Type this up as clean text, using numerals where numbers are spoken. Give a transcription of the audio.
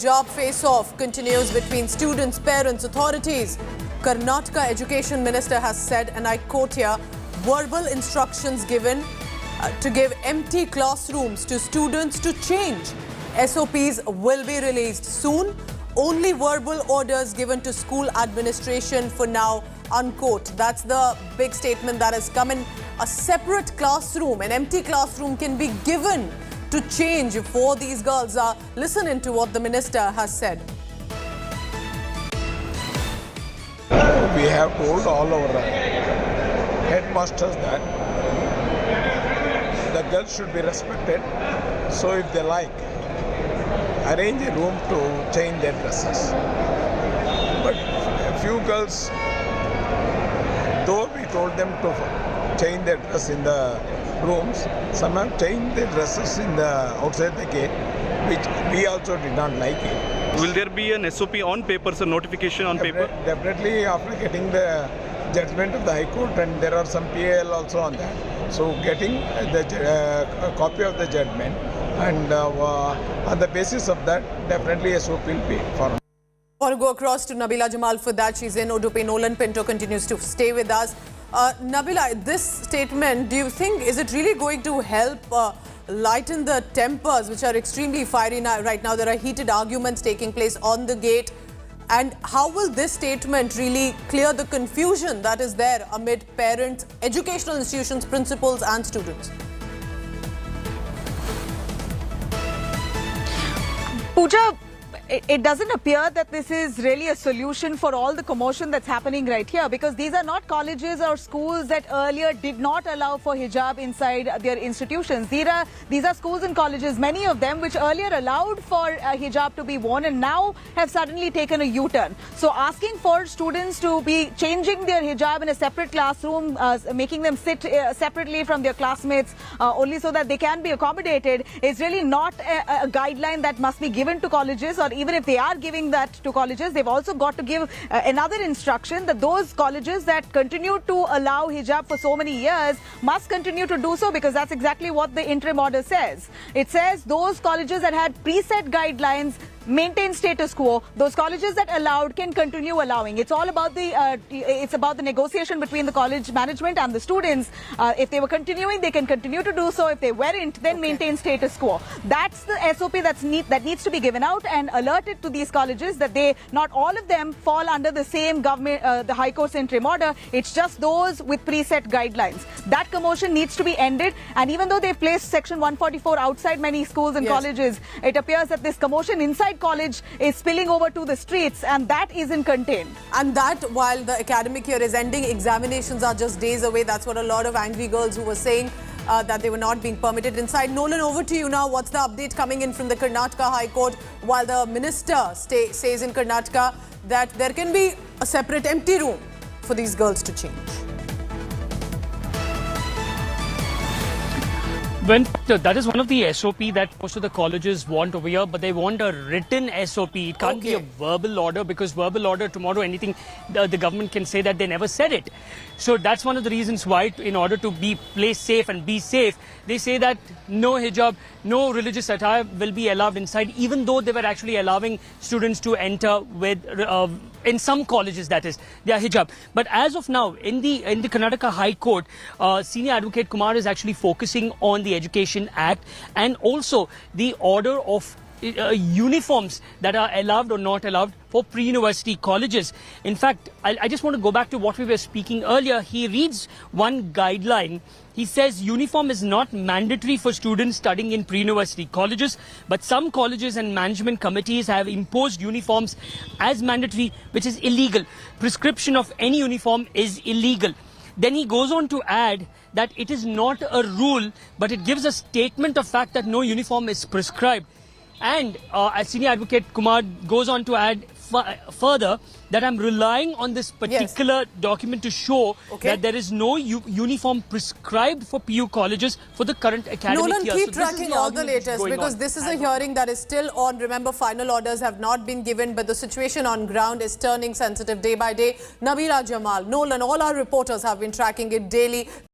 Job face-off continues between students, parents, authorities. Karnataka Education Minister has said, and I quote here, verbal instructions given to give empty classrooms to students to change. SOPs will be released soon. Only verbal orders given to school administration for now, unquote. That's the big statement that has come in. A separate classroom, an empty classroom can be given to change for these girls. Listen into what the minister has said. We have told all our headmasters that the girls should be respected. So if they like, arrange a room to change their dresses. But a few girls, though we told them to change their dress in the rooms, some have changed their dresses in the outside the gate, which we also did not like it. Will there be an SOP on paper, so notification on paper? Definitely after getting the judgment of the High Court, and there are some PAL also on that. So getting the copy of the judgment, and on the basis of that, definitely SOP will be formed. I want to go across to Nabila Jamal for that. She's in Udupi. Nolan Pinto continues to stay with us. Nabila, this statement, do you think, is it really going to help lighten the tempers, which are extremely fiery right now? There are heated arguments taking place on the gate. And how will this statement really clear the confusion that is there amid parents, educational institutions, principals and students? Pooja, it doesn't appear that this is really a solution for all the commotion that's happening right here, because these are not colleges or schools that earlier did not allow for hijab inside their institutions. These are schools and colleges, many of them, which earlier allowed for hijab to be worn and now have suddenly taken a U-turn. So asking for students to be changing their hijab in a separate classroom, making them sit separately from their classmates only so that they can be accommodated, is really not a guideline that must be given to colleges. Or even if they are giving that to colleges, they've also got to give another instruction that those colleges that continue to allow hijab for so many years must continue to do so, because that's exactly what the interim order says. It says those colleges that had preset guidelines maintain status quo. Those colleges that allowed can continue allowing. It's all about the negotiation between the college management and the students. If they were continuing, they can continue to do so. If they weren't, then maintain status quo. That's the SOP that needs to be given out and alerted to these colleges that they, not all of them, fall under the same government, the High Court's interim order. It's just those with preset guidelines. That commotion needs to be ended. And even though they've placed Section 144 outside many schools and colleges, it appears that this commotion inside college is spilling over to the streets, and that isn't contained. And that, while the academic year is ending, examinations are just days away. That's what a lot of angry girls who were saying that they were not being permitted inside. Nolan, over to you now. What's the update coming in from the Karnataka High Court, while the minister says in Karnataka that there can be a separate empty room for these girls to change? That is one of the SOP that most of the colleges want over here, but they want a written SOP. It can't be a verbal order, because verbal order, tomorrow anything, the government can say that they never said it. So that's one of the reasons why, in order to be play safe and be safe, they say that no hijab, no religious attire will be allowed inside, even though they were actually allowing students to enter with, in some colleges, that is, their hijab. But as of now, in the Karnataka High Court, Senior Advocate Kumar is actually focusing on the Education Act and also the order of uniforms that are allowed or not allowed for pre-university colleges. In fact, I just want to go back to what we were speaking earlier. He reads one guideline. He says uniform is not mandatory for students studying in pre-university colleges, but some colleges and management committees have imposed uniforms as mandatory, which is illegal. Prescription of any uniform is illegal. Then he goes on to add that it is not a rule, but it gives a statement of fact that no uniform is prescribed. And as Senior Advocate Kumar goes on to add further that I'm relying on this particular document to show that there is no uniform prescribed for PU colleges for the current academic Nolan, year. keep tracking all the latest, because this is a hearing that is still on. Remember, final orders have not been given, but the situation on ground is turning sensitive day by day. Nabila Jamal, Nolan, all our reporters have been tracking it daily.